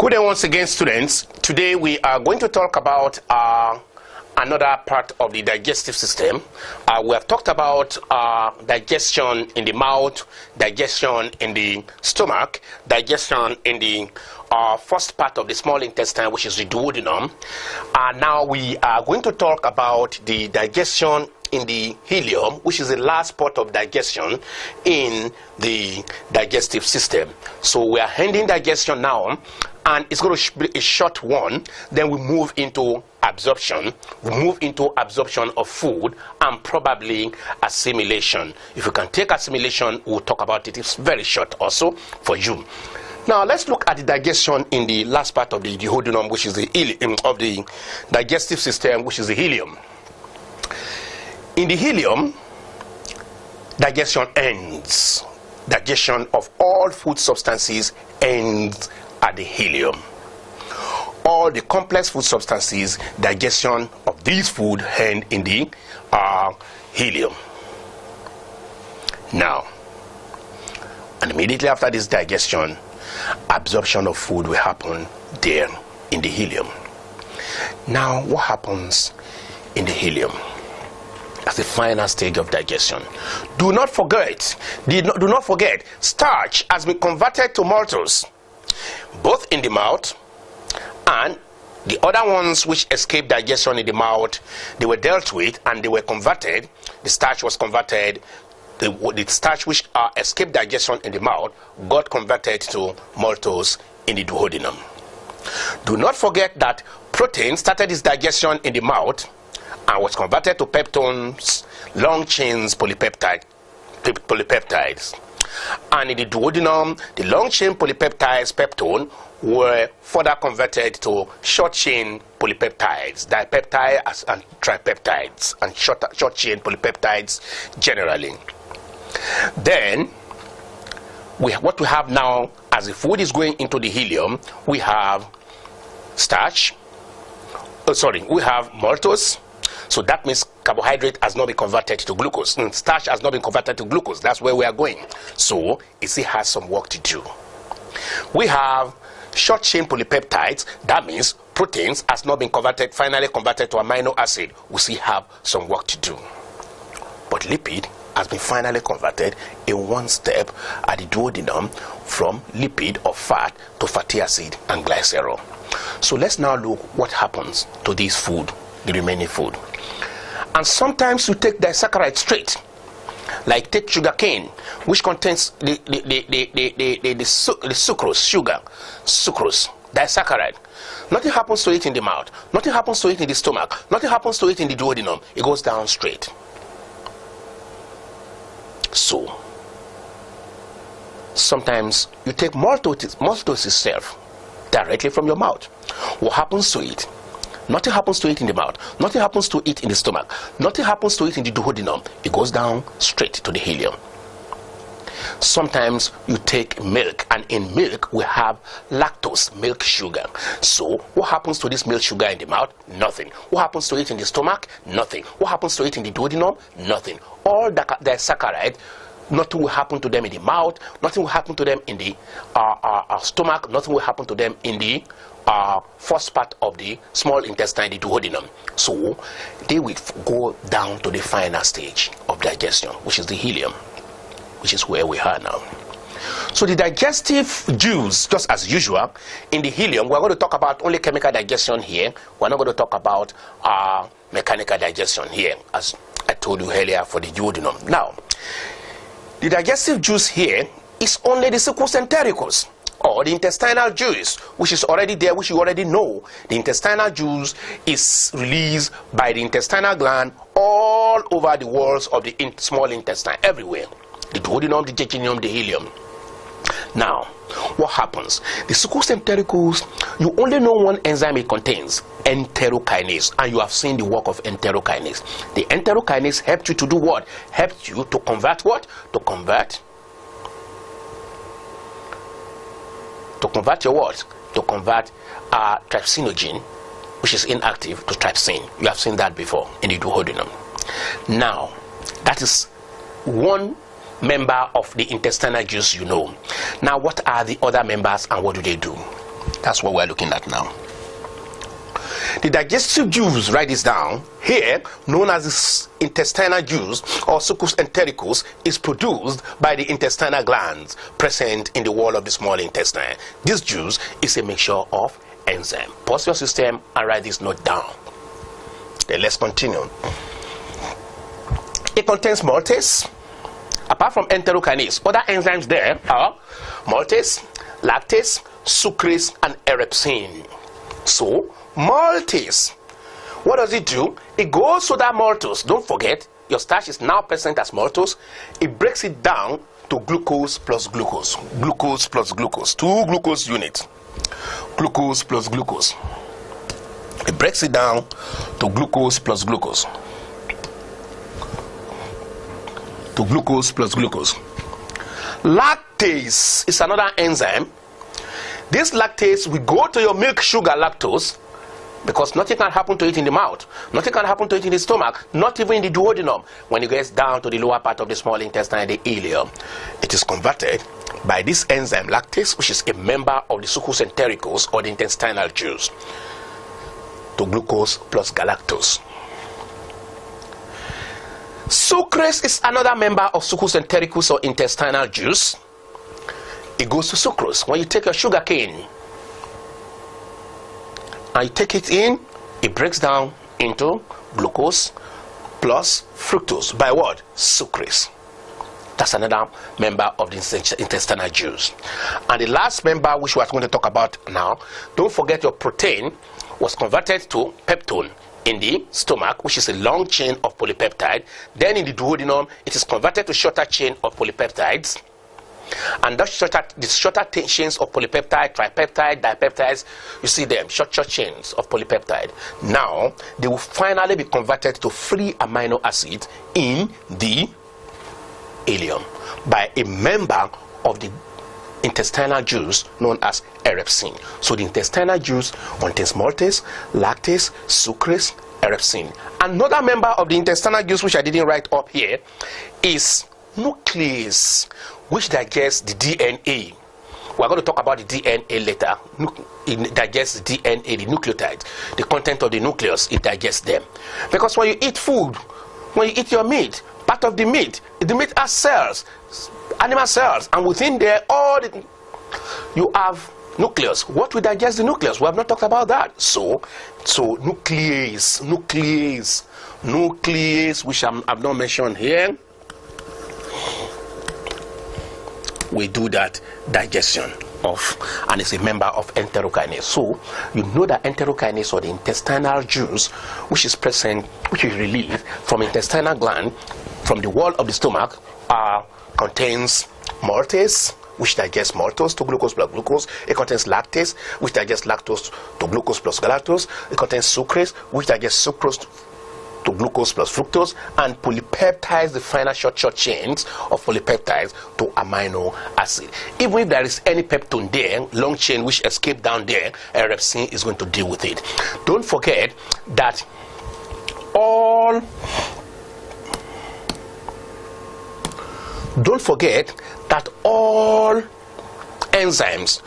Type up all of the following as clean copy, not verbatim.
Good day once again, students. Today we are going to talk about another part of the digestive system. We have talked about digestion in the mouth, digestion in the stomach, digestion in the first part of the small intestine, which is the duodenum. Now we are going to talk about the digestion in the ileum, which is the last part of digestion in the digestive system. So we are ending digestion now, and it's going to be a short one. Then we move into absorption. We move into absorption of food and probably assimilation. If you can take assimilation, we'll talk about it. It's very short also for you. Now let's look at the digestion in the last part of the duodenum, which is the ileum of the digestive system, which is the ileum. In the ileum, digestion ends. Digestion of all food substances ends at the ileum. All the complex food substances, digestion of these food end in the ileum. Now, and immediately after this digestion, absorption of food will happen there in the ileum. Now, what happens in the ileum? As the final stage of digestion. Do not forget, starch has been converted to maltose, both in the mouth and the other ones which escape digestion in the mouth. They were dealt with and they were converted. The starch was converted. The starch which escaped digestion in the mouth got converted to maltose in the duodenum. Do not forget that protein started its digestion in the mouth and was converted to peptones, long chains polypeptides. And in the duodenum, the long chain polypeptides, peptone, were further converted to short chain polypeptides, dipeptides and tripeptides, and short chain polypeptides generally. Then, what we have now, as the food is going into the ileum, we have starch. We have maltose. So that means carbohydrate has not been converted to glucose. Starch has not been converted to glucose. That's where we are going. So it still has some work to do. We have short chain polypeptides. That means proteins has not been finally converted to amino acid. We still have some work to do. But lipid has been finally converted in one step at the duodenum from lipid or fat to fatty acid and glycerol. So let's now look what happens to this food, the remaining food. And sometimes you take disaccharide straight, like take sugar cane, which contains the sucrose, disaccharide. Nothing happens to it in the mouth, nothing happens to it in the stomach, nothing happens to it in the duodenum. It goes down straight. So sometimes you take maltose itself directly from your mouth. What happens to it? Nothing happens to it in the mouth. Nothing happens to it in the stomach. Nothing happens to it in the duodenum. It goes down straight to the ileum. Sometimes you take milk, and in milk we have lactose, milk sugar. So what happens to this milk sugar in the mouth? Nothing. What happens to it in the stomach? Nothing. What happens to it in the duodenum? Nothing. All the disaccharide, nothing will happen to them in the mouth. Nothing will happen to them in the stomach. Nothing will happen to them in the first part of the small intestine, the duodenum. So they will go down to the final stage of digestion, which is the ileum, which is where we are now. So the digestive juice, just as usual, in the ileum, we're going to talk about only chemical digestion here. We're not going to talk about mechanical digestion here, as I told you earlier for the duodenum. Now, the digestive juice here is only the succus entericus, or the intestinal juice, which is already there, which you already know. The intestinal juice is released by the intestinal gland all over the walls of the small intestine, everywhere. The duodenum, the jejunum, the ileum. Now, what happens? The succus entericus, you only know one enzyme it contains, enterokinase, and you have seen the work of enterokinase. The enterokinase helps you to do what? Helps you to convert what? To convert your what? To convert trypsinogen, which is inactive, to trypsin. You have seen that before in the duodenum. Now, that is one member of the intestinal juice, you know. Now, what are the other members and what do they do? That's what we're looking at now. The digestive juice, write this down here, known as the intestinal juice or succus entericus, is produced by the intestinal glands present in the wall of the small intestine. This juice is a mixture of enzyme. Pause your system and write this note down. Then let's continue. It contains maltase. Apart from enterokinase, other enzymes there are maltase, lactase, sucrase, and erepsin. So, maltase, what does it do? It goes to that maltose. Don't forget, your starch is now present as maltose. It breaks it down to glucose plus glucose. Glucose plus glucose. 2 glucose units. Glucose plus glucose. It breaks it down to glucose plus glucose. To glucose plus glucose. Lactase is another enzyme. This lactase will go to your milk sugar lactose, because nothing can happen to it in the mouth, nothing can happen to it in the stomach, not even in the duodenum. When it gets down to the lower part of the small intestine, the ileum, it is converted by this enzyme lactase, which is a member of the succus entericus or the intestinal juice, to glucose plus galactose. Sucrase is another member of succus entericus or intestinal juice. It goes to sucrose. When you take your sugar cane and you take it in, it breaks down into glucose plus fructose by what? Sucrase. That's another member of the intestinal juice. And the last member, which we are going to talk about now, don't forget your protein was converted to peptone in the stomach, which is a long chain of polypeptide. Then in the duodenum, it is converted to shorter chain of polypeptides. And the shorter chains of polypeptide, tripeptide, dipeptides, you see them, short chains of polypeptide. Now, they will finally be converted to free amino acids in the ileum by a member of the intestinal juice known as erepsin. So the intestinal juice contains maltase, lactase, sucrase, erepsin. Another member of the intestinal juice, which I didn't write up here, is nuclease, which digests the DNA. We're going to talk about the DNA later. It digests the DNA, the nucleotides, the content of the nucleus, it digests them. Because when you eat food, when you eat your meat, part of the meat has cells, animal cells, and within there, you have nucleus. What will digest the nucleus? We have not talked about that. So nuclease, which I've not mentioned here, we do that digestion of, and it's a member of enterokinase. So you know that enterokinase, or the intestinal juice, which is present, which is released from intestinal gland from the wall of the stomach, contains maltase, which digests maltose to glucose plus glucose. It contains lactase, which digests lactose to glucose plus galactose. It contains sucrase, which digests sucrose to glucose plus fructose, and polypeptides, the final short chains of polypeptides, to amino acid. Even if there is any peptone there, long chain, which escape down there, erepsin is going to deal with it. Don't forget that all enzymes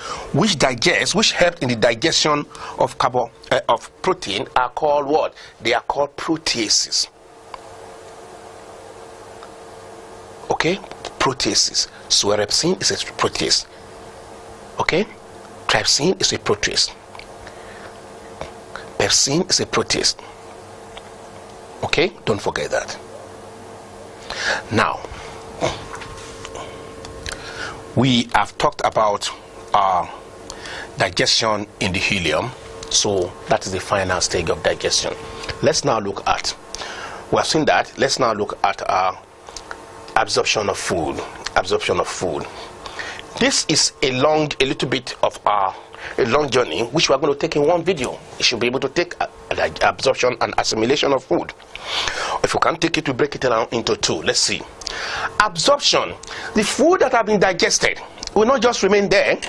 which help in the digestion of protein are called what? They are called proteases. Okay? Proteases. So erepsin is a protease. Okay? Trypsin is a protease. Pepsin is a protease. Okay? Don't forget that. Now, we have talked about digestion in the ileum, so that is the final stage of digestion. Let's now look at, we have seen that, let's now look at absorption of food. Absorption of food. This is a little bit of a long journey, which we are going to take in one video. You should be able to take absorption and assimilation of food. If you can't take it, we break it down into two. Let's see. Absorption. The food that have been digested will not just remain there,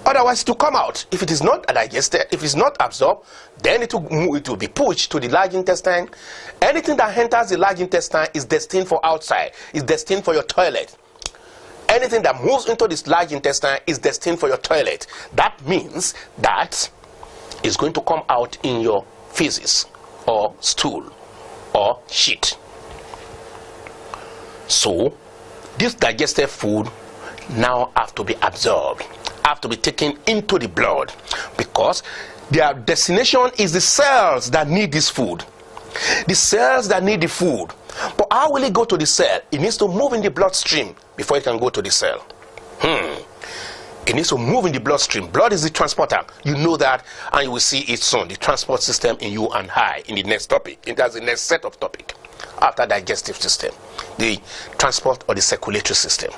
otherwise to come out. If it is not digested, if it's not absorbed, then it will be pushed to the large intestine. Anything that enters the large intestine is destined for outside, is destined for your toilet. anything that moves into this large intestine is destined for your toilet. That means that it's going to come out in your feces or stool or shit. So this digested food now have to be absorbed, have to be taken into the blood, because their destination is the cells that need this food. The cells that need the food. But how will it go to the cell? It needs to move in the bloodstream before it can go to the cell. It needs to move in the bloodstream. Blood is the transporter. You know that, and you will see it soon. The transport system in you and I in the next topic. That's the next set of topic after digestive system. The transport or the circulatory system.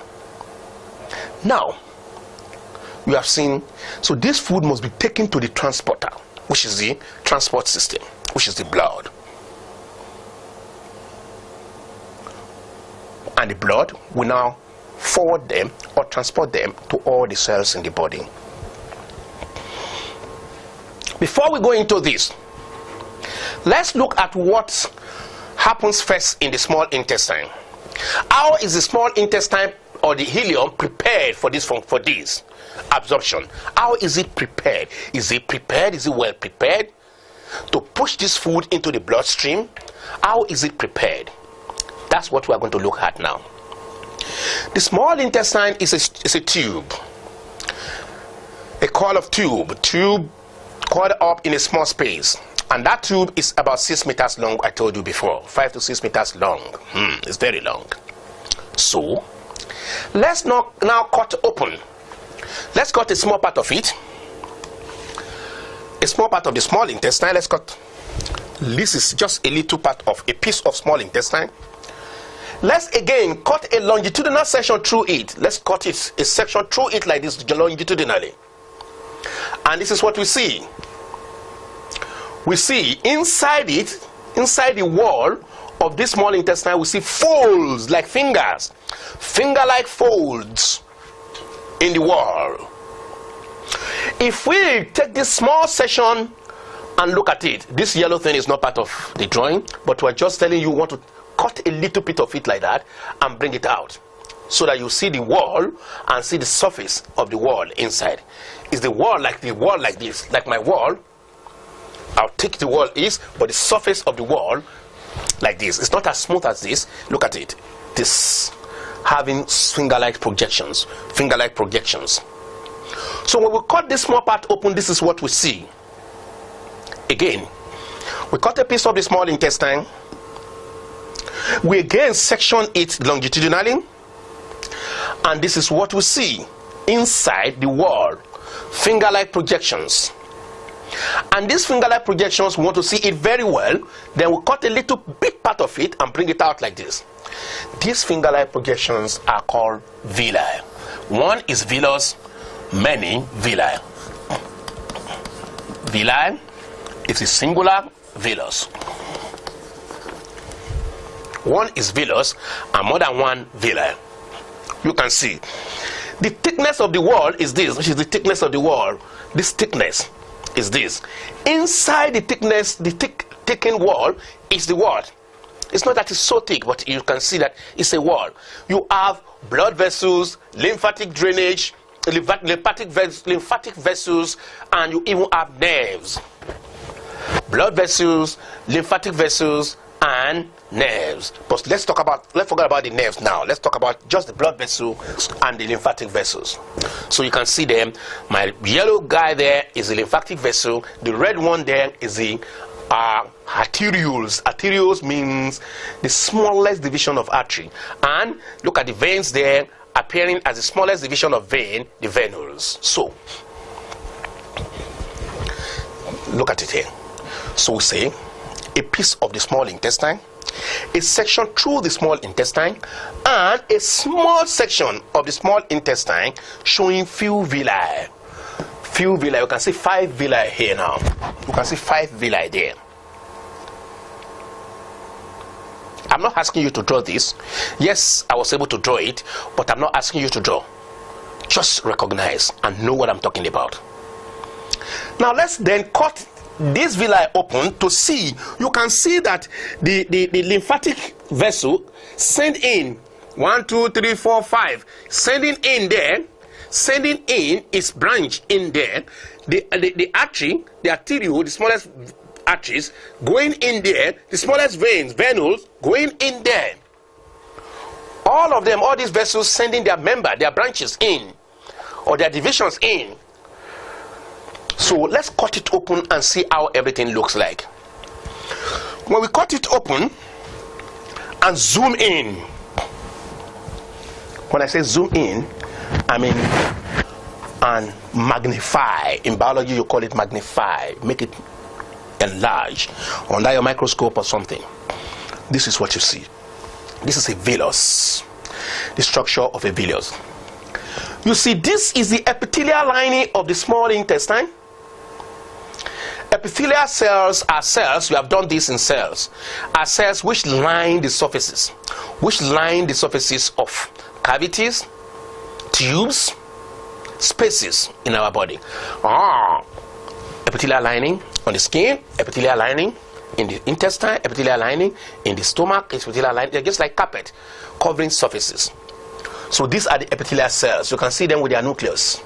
Now, you have seen, so this food must be taken to the transporter, which is the transport system, which is the blood. And the blood will now forward them or transport them to all the cells in the body. Before we go into this, let's look at what happens first in the small intestine. How is the small intestine or the ileum prepared for this absorption? How is it prepared? Is it prepared? Is it well prepared to push this food into the bloodstream? How is it prepared? That's what we are going to look at now. The small intestine is a tube, a coil of tube coiled up in a small space, and that tube is about 6 meters long. I told you before, 5 to 6 meters long. It's very long. So let's now cut open. Let's cut a small part of it, a small part of the small intestine. Let's cut. This is just a little part of a piece of small intestine. Let's again cut a longitudinal section through it. Let's cut it, a section through it like this longitudinally. And this is what we see. We see inside it, inside the wall of this small intestine, we see folds like fingers, finger-like folds in the wall. If we take this small section and look at it, this yellow thing is not part of the drawing, but we're just telling you want to cut a little bit of it like that and bring it out so that you see the wall and see the surface of the wall inside. Is the wall like this, like my wall? I'll take the wall is, but the surface of the wall like this. It's not as smooth as this. Look at it. This having finger-like projections, finger-like projections. So when we cut this small part open, this is what we see. Again, we cut a piece of the small intestine. We again section it longitudinally, and this is what we see inside the wall, finger-like projections. And these finger-like projections, we want to see it very well, then we cut a little bit part of it and bring it out like this. These finger-like projections are called villi. One is villus, many villi. Villi is a singular villus. One is villus and more than one villi. You can see the thickness of the wall is this, which is the thickness of the wall. This thickness is this. Inside the thickness, the thickened wall is the wall. It's not that it's so thick, but you can see that it's a wall. You have blood vessels, lymphatic drainage, lymphatic vessels, and you even have nerves. Blood vessels, lymphatic vessels, and nerves. But let's forget about the nerves now. Let's talk about just the blood vessels and the lymphatic vessels. So you can see them. My yellow guy there is the lymphatic vessel. The red one there is the arterioles. Arterioles means the smallest division of artery. And look at the veins there appearing as the smallest division of vein, the venules. So look at it here. So we say a piece of the small intestine, a section through the small intestine, and a small section of the small intestine showing few villi. Few villi. You can see 5 villi here now. You can see 5 villi there. I'm not asking you to draw this. Yes, I was able to draw it, but I'm not asking you to draw. Just recognize and know what I'm talking about. Now let's then cut this villi open to see. You can see that the lymphatic vessel send in 1, 2, 3, 4, 5. Sending in there. Sending in its branch in there. The artery, the arteriole, the smallest arteries going in there. The smallest veins, venules going in there. All of them, all these vessels sending their branches in, or their divisions in. So let's cut it open and see how everything looks like. When we cut it open and zoom in, when I say zoom in, I mean and magnify. In biology you call it magnify, make it enlarge under your microscope or something. This is what you see. This is a villus, the structure of a villus. You see, this is the epithelial lining of the small intestine. Epithelial cells are cells, you have done this in cells, are cells which line the surfaces, of cavities, tubes, spaces in our body. Epithelial lining on the skin, epithelial lining in the intestine, epithelial lining in the stomach, epithelial lining, they're just like carpet covering surfaces. So these are the epithelial cells. You can see them with their nucleus.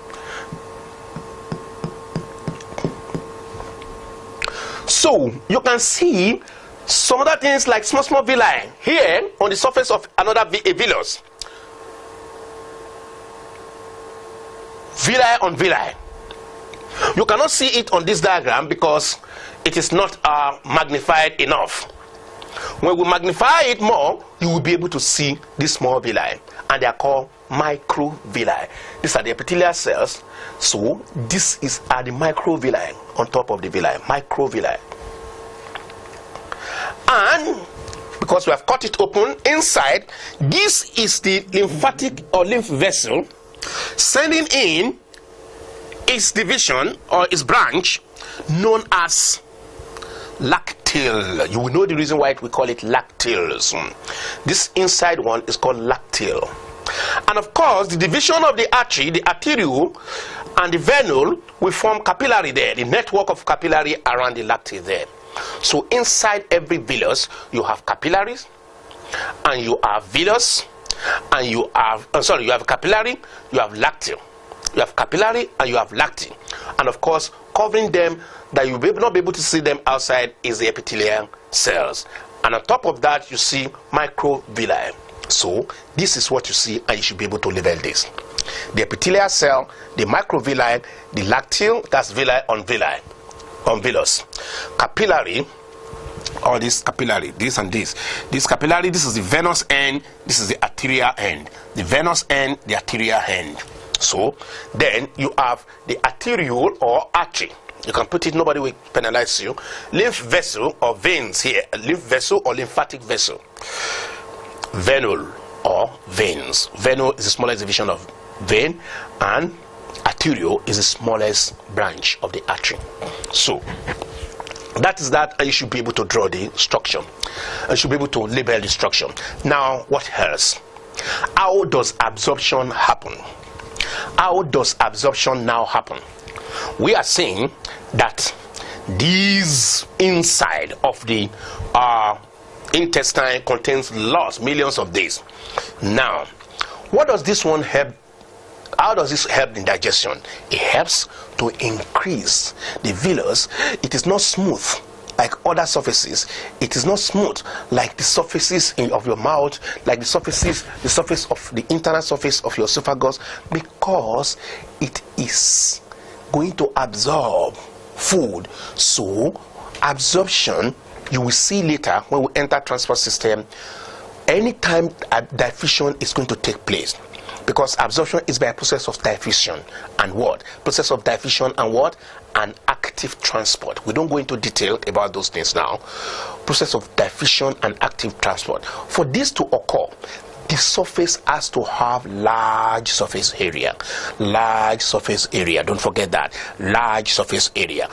So you can see some other things like small villi here on the surface of another villus. Villi on villi. You cannot see it on this diagram because it is not magnified enough. When we magnify it more, you will be able to see these small villi, and they are called microvilli. These are the epithelial cells. So this are the microvilli on top of the villi, microvilli. And because we have cut it open inside, this is the lymphatic or lymph vessel sending in its division or its branch known as lacteal. You will know the reason why we call it lacteals. This inside one is called lacteal. And of course, the division of the artery, the arteriole, and the venule will form capillary there, the network of capillary around the lacteal there. So inside every villus, you have capillaries, and you have villus, and you have, you have capillary, you have lacteal. You have capillary and you have lacteal. And of course, covering them that you will not be able to see them outside is the epithelial cells. And on top of that, you see microvilli. So this is what you see, and you should be able to label this. The epithelial cell, the microvilli, the lacteal, that's villi on villus. Capillary, or this capillary, this and this. This capillary, this is the venous end, this is the arterial end. The venous end, the arterial end. So then you have the arteriole or artery. You can put it, nobody will penalize you. Lymph vessel or veins here, lymph vessel or lymphatic vessel. Venule or veins. Venule is the smallest division of vein, and arteriole is the smallest branch of the artery. So that is that, and you should be able to draw the structure. You should be able to label the structure. Now, what else? How does absorption happen? How does absorption now happen? We are saying that these inside of the intestine contains millions of these. Now, what does this one help? How does this help in digestion? It helps to increase the villus. It is not smooth like other surfaces. It is not smooth like the surfaces of your mouth, like the surface of the internal surface of your esophagus, because it is going to absorb food. So absorption, you will see later when we enter transport system, anytime diffusion is going to take place. Because absorption is by a process of diffusion and what? Process of diffusion and what? And active transport. We don't go into detail about those things now. Process of diffusion and active transport. For this to occur, the surface has to have large surface area. Large surface area. Don't forget that. Large surface area.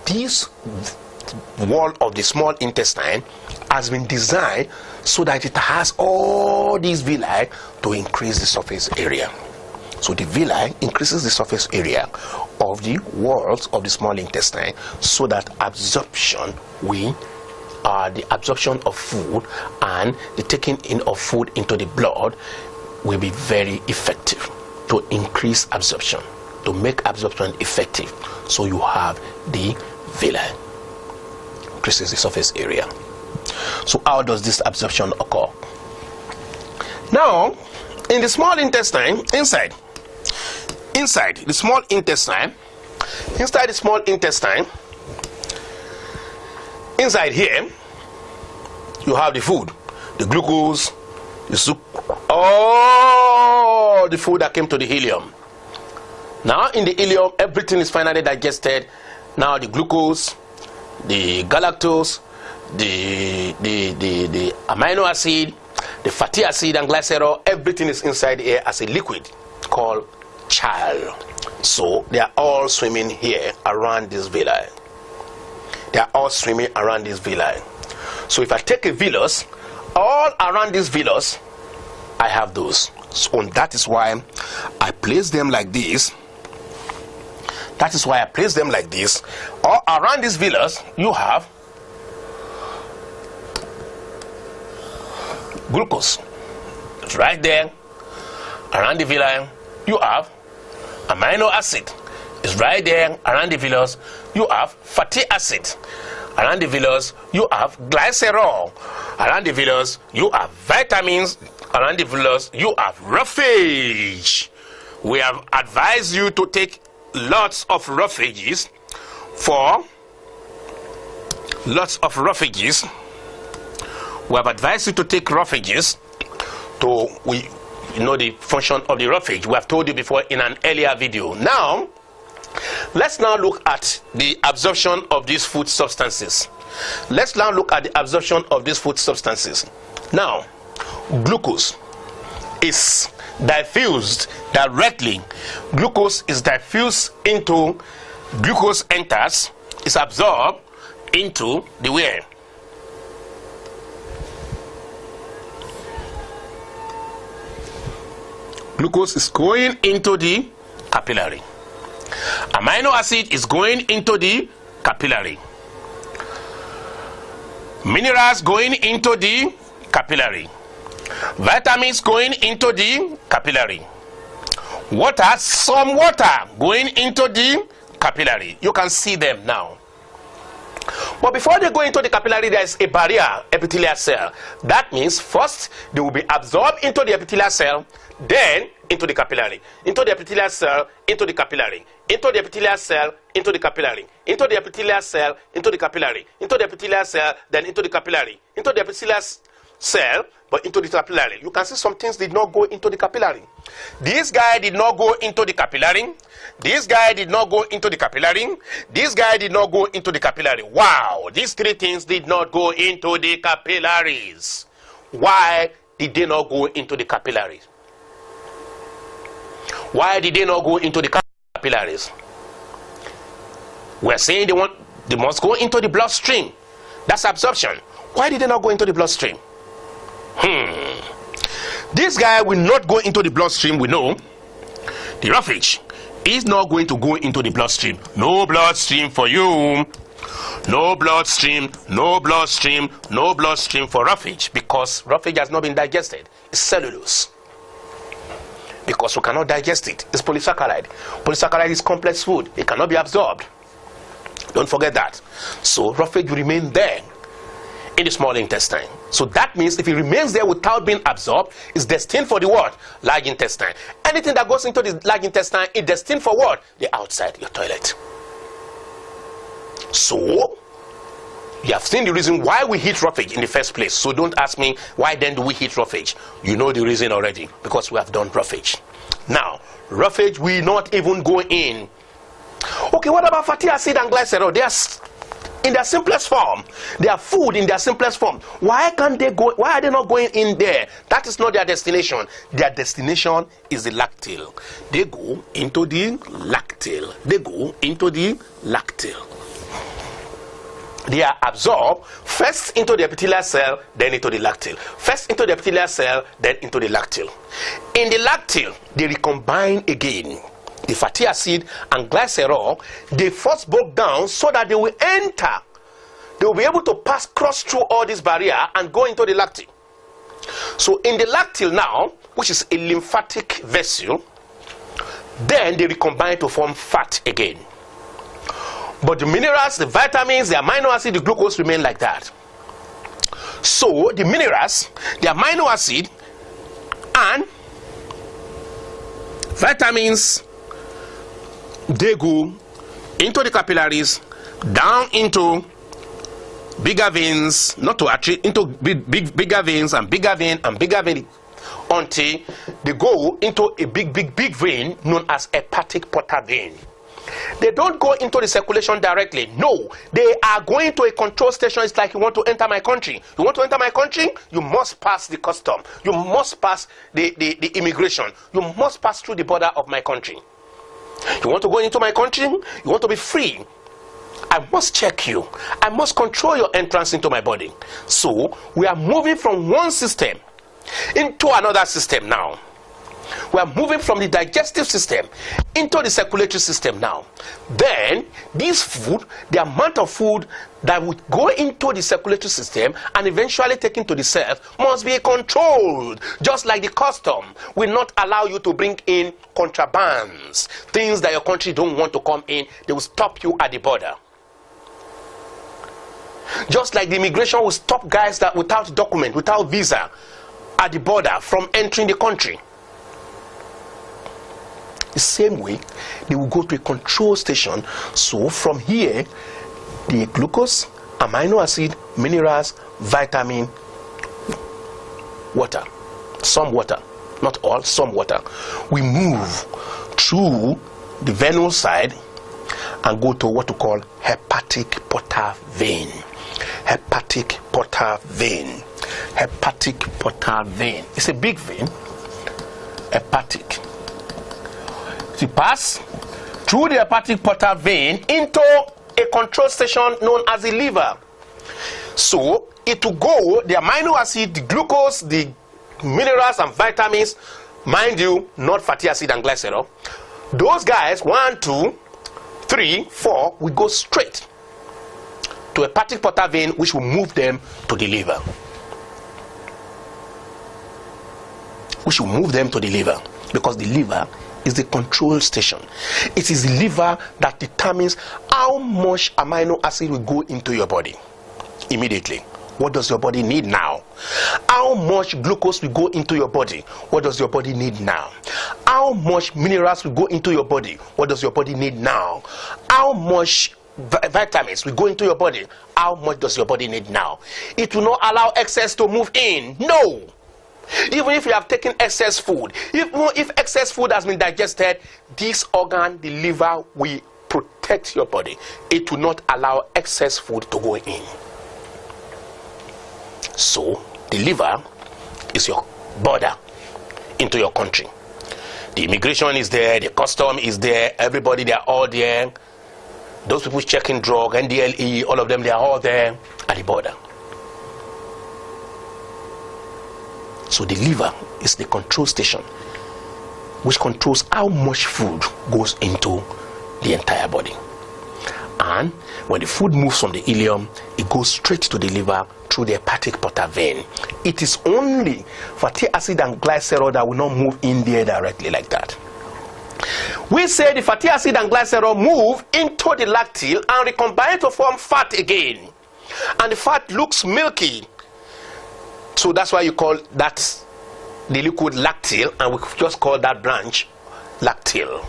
This wall of the small intestine has been designed so that it has all these villi to increase the surface area. So the villi increases the surface area of the walls of the small intestine so that absorption will the absorption of food and the taking in of food into the blood will be very effective to increase absorption, to make absorption effective. So you have the villi. This is the surface area. So how does this absorption occur? Now, in the small intestine, inside the small intestine, inside here, you have the food, the glucose, the soup, all the food that came to the ileum. Now in the ileum, everything is finally digested. Now the glucose, the galactose, the amino acid, the fatty acid and glycerol, everything is inside here as a liquid called chyle. So they are all swimming here around this villi. They are all swimming around this villi. So if I take a villus, all around this villus, I have those. So that is why I place them like this. That is why I place them like this. All around this villus, you have glucose. It's right there. Around the villi, you have amino acid. It's right there. Around the villus, you have fatty acid. Around the villus, you have glycerol. Around the villus, you have vitamins. Around the villus, you have roughage. We have advised you to take lots of roughages We have advised you to take roughages to the function of the roughage. We have told you before in an earlier video. Now, let's now look at the absorption of these food substances. Now, glucose is diffused directly. Glucose is diffused into, glucose enters, is absorbed into the where? Glucose is going into the capillary. Amino acid is going into the capillary. Minerals going into the capillary. Vitamins going into the capillary. Water, some water going into the capillary. You can see them now. But before they go into the capillary, there is a barrier, epithelial cell. That means first they will be absorbed into the epithelial cell, then into the capillary, into the epithelial cell, into the capillary, into the epithelial cell, into the capillary, into the epithelial cell, into the capillary, into the epithelial cell, then into the capillary, into the epithelial cell, but into the capillary. You can see some things did not go into the capillary. This guy did not go into the capillary. This guy did not go into the capillary. This guy did not go into the capillary. Wow, these three things did not go into the capillaries. Why did they not go into the capillaries? Why did they not go into the capillaries? We're saying they must go into the bloodstream. That's absorption. Why did they not go into the bloodstream? This guy will not go into the bloodstream. We know the roughage is not going to go into the bloodstream. No bloodstream for you. No bloodstream, no bloodstream, no bloodstream for roughage, because roughage has not been digested. It's cellulose. Because we cannot digest it. It's polysaccharide. Polysaccharide is complex food. It cannot be absorbed. Don't forget that. So roughage will remain there in the small intestine. So that means if it remains there without being absorbed, it's destined for the what? Large intestine. Anything that goes into the large intestine is destined for what? The outside, your toilet. So you have seen the reason why we hit roughage in the first place. So don't ask me why then do we hit roughage. You know the reason already, because we have done roughage. Now, roughage will not even go in. Okay, what about fatty acid and glycerol? They are in their simplest form. They are food in their simplest form. Why can't they go? Why are they not going in there? That is not their destination. Their destination is the lacteal. They go into the lacteal. They go into the lacteal. They are absorbed first into the epithelial cell, then into the lacteal. First into the epithelial cell, then into the lacteal. In the lacteal, they recombine again. The fatty acid and glycerol, they first broke down so that they will enter they will be able to cross through all this barrier and go into the lacteal. So in the lacteal now, which is a lymphatic vessel, then they recombine to form fat again. But the minerals, the vitamins, the amino acid, the glucose remain like that. So the minerals, the amino acid and vitamins, they go into the capillaries, down into bigger veins, not to artery, into bigger veins and bigger vein and bigger vein, until they go into a big vein known as hepatic portal vein. They don't go into the circulation directly. No, they are going to a control station. It's like you want to enter my country. You want to enter my country, you must pass the custom. You must pass the immigration. You must pass through the border of my country. You want to go into my country, you want to be free, I must check you. I must control your entrance into my body. So we are moving from one system into another system now. We are moving from the digestive system into the circulatory system now. Then this food, the amount of food that would go into the circulatory system and eventually taken to the cells must be controlled. Just like the custom will not allow you to bring in contrabands, things that your country don't want to come in. They will stop you at the border. Just like the immigration will stop guys that without document, without visa at the border from entering the country. The same way, they will go to a control station. So from here, the glucose, amino acid, minerals, vitamin, water, some water, not all, some water, we move through the venous side and go to what we call hepatic portal vein. Hepatic portal vein. Hepatic portal vein. It's a big vein. Hepatic. To pass through the hepatic portal vein into a control station known as the liver. So it will go, the amino acid, the glucose, the minerals and vitamins, mind you, not fatty acid and glycerol. Those guys, 1, 2, 3, 4, will go straight to a hepatic portal vein, which will move them to the liver. Which will move them to the liver, because the liver is the control station. It is the liver that determines how much amino acid will go into your body immediately. What does your body need now? How much glucose will go into your body? What does your body need now? How much minerals will go into your body? What does your body need now? How much vitamins will go into your body? How much does your body need now? It will not allow excess to move in. No. Even if you have taken excess food, if excess food has been digested, this organ, the liver, will protect your body. It will not allow excess food to go in. So the liver is your border into your country. The immigration is there, the custom is there, everybody, they are all there. Those people checking drug, NDLE, all of them, they are all there at the border. So the liver is the control station which controls how much food goes into the entire body. And when the food moves from the ileum, it goes straight to the liver through the hepatic portal vein. It is only fatty acid and glycerol that will not move in there directly like that. We say the fatty acid and glycerol move into the lacteal and recombine to form fat again. And the fat looks milky. So that's why you call that the liquid lacteal, and we just call that branch lacteal.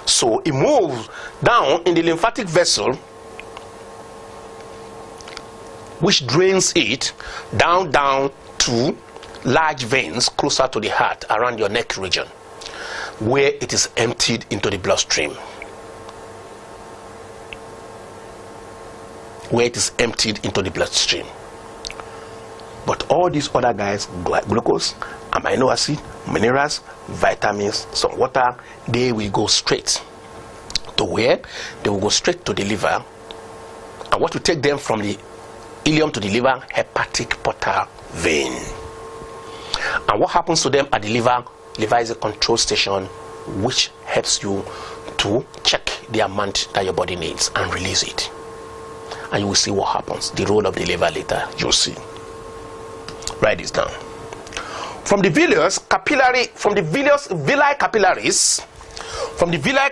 So it moves down in the lymphatic vessel, which drains it down to large veins closer to the heart around your neck region, where it is emptied into the bloodstream. Where it is emptied into the bloodstream. But all these other guys, glucose, amino acid, minerals, vitamins, some water, they will go straight to where? They will go straight to the liver. And what will take them from the ileum to the liver? Hepatic portal vein. And what happens to them at the liver? Liver is a control station which helps you to check the amount that your body needs and release it. and you will see what happens. The role of the liver later, you'll see. Write this down. From the villi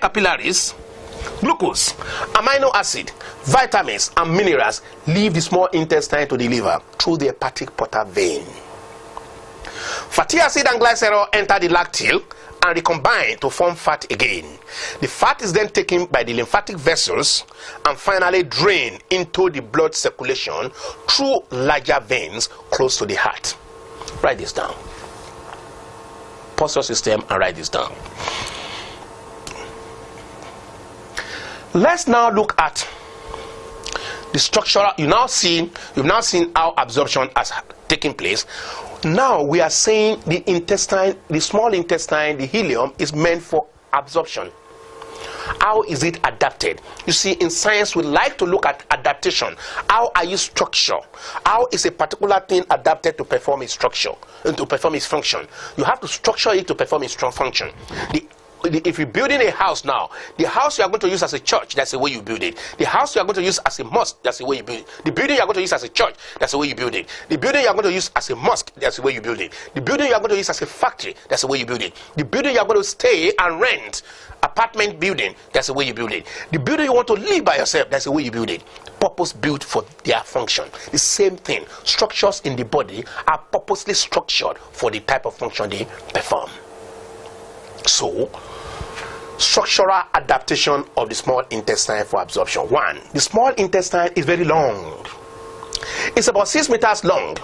capillaries, glucose, amino acid, vitamins, and minerals leave the small intestine to the liver through the hepatic portal vein. Fatty acid and glycerol enter the lacteal and recombine to form fat again. The fat is then taken by the lymphatic vessels and finally drained into the blood circulation through larger veins close to the heart. Write this down. Pause your system and write this down. Let's now look at the structural. You've now seen how absorption has taken place. Now we are saying the intestine, the small intestine, the ileum is meant for absorption. How is it adapted? You see, in science we like to look at adaptation. How are you structured? How is a particular thing adapted to perform its structure and to perform its function? You have to structure it to perform its strong function. If you're building a house now, the house you are going to use as a church, that's the way you build it. The house you are going to use as a mosque, that's the way you build it. The building you are going to use as a church, that's the way you build it. The building you are going to use as a mosque, that's the way you build it. The building you are going to use as a factory, that's the way you build it. The building you are going to stay and rent, apartment building, that's the way you build it. The building you want to live by yourself, that's the way you build it. Purpose built for their function. The same thing. Structures in the body are purposely structured for the type of function they perform. So, structural adaptation of the small intestine for absorption. 1. The small intestine is very long. It's about 6 meters long.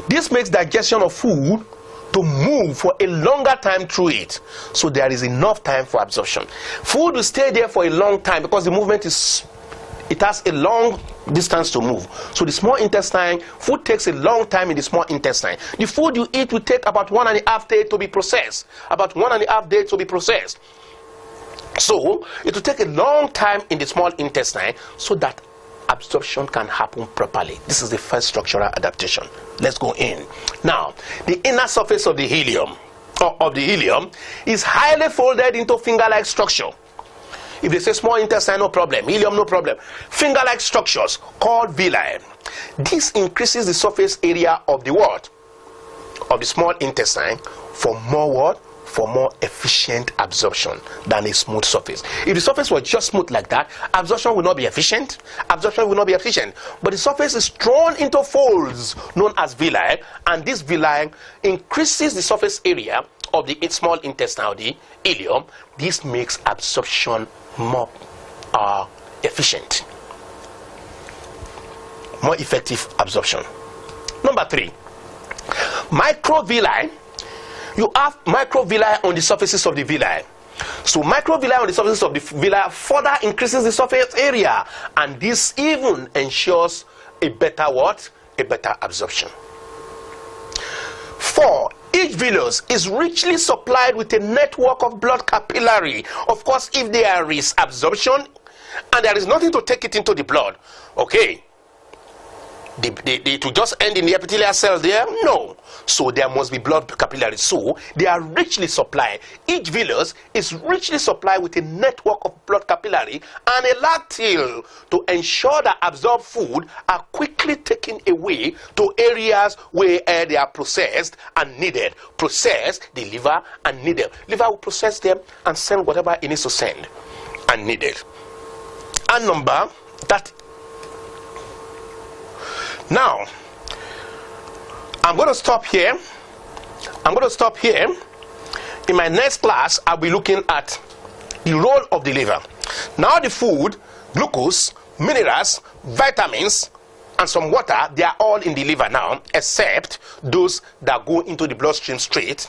This makes digestion of food to move for a longer time through it. So there is enough time for absorption. Food will stay there for a long time because the movement has a long distance to move. So the small intestine, food takes a long time in the small intestine. The food you eat will take about 1.5 days to be processed. About 1.5 days to be processed. So it will take a long time in the small intestine so that absorption can happen properly. This is the first structural adaptation. Let's go in. Now, the inner surface of the ileum is highly folded into finger-like structure. If they say small intestine, no problem. Ileum, no problem. Finger-like structures called villi. This increases the surface area of the what? Of the small intestine for more what? For more efficient absorption than a smooth surface. If the surface was just smooth like that, absorption will not be efficient. Absorption will not be efficient. But the surface is drawn into folds known as villi, and this villi increases the surface area of the small intestine, or the ileum. This makes absorption more efficient, more effective absorption. Number 3, microvilli. You have microvilli on the surfaces of the villi. So microvilli on the surfaces of the villi further increases the surface area, and this even ensures a better what? A better absorption. 4. Each villus is richly supplied with a network of blood capillary. Of course, if there is absorption and there is nothing to take it into the blood, okay, to just end in the epithelial cells there? No. So there must be blood capillaries. So they are richly supplied. Each villus is richly supplied with a network of blood capillary and a lacteal to ensure that absorbed food are quickly taken away to areas where they are processed and needed. Process the liver and needed. Liver will process them and send whatever it needs to send and needed. And number that. Now, I'm going to stop here. In my next class, I'll be looking at the role of the liver. Now the food, glucose, minerals, vitamins, and some water, they are all in the liver now, except those that go into the bloodstream straight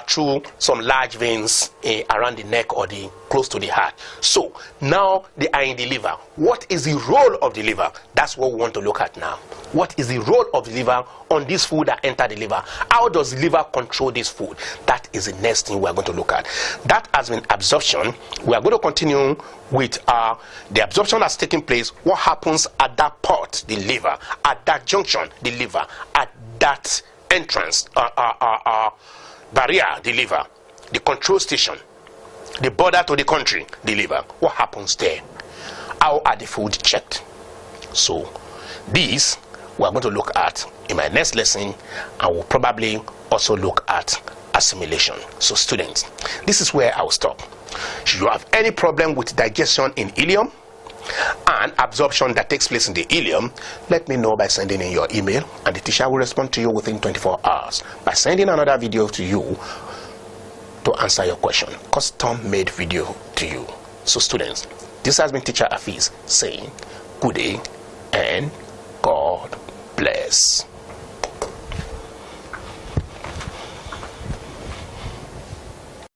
through some large veins around the neck or close to the heart. So now they are in the liver. What is the role of the liver? That's what we want to look at now. What is the role of the liver on this food that enter the liver? How does the liver control this food? That is the next thing we are going to look at. That has been absorption. We are going to continue with the absorption that's taking place. What happens at that part, the liver, at that junction, the liver, at that entrance, barrier, the liver, the control station, the border to the country, the liver. What happens there? How are the food checked? So these we are going to look at in my next lesson, and we'll probably also look at assimilation. So students, this is where I'll stop. Should you have any problem with digestion in ileum and absorption that takes place in the ileum, let me know by sending in your email, and the teacher will respond to you within 24 hours by sending another video to you to answer your question, custom made video to you. So students, this has been Teacher Afiz saying good day and God bless.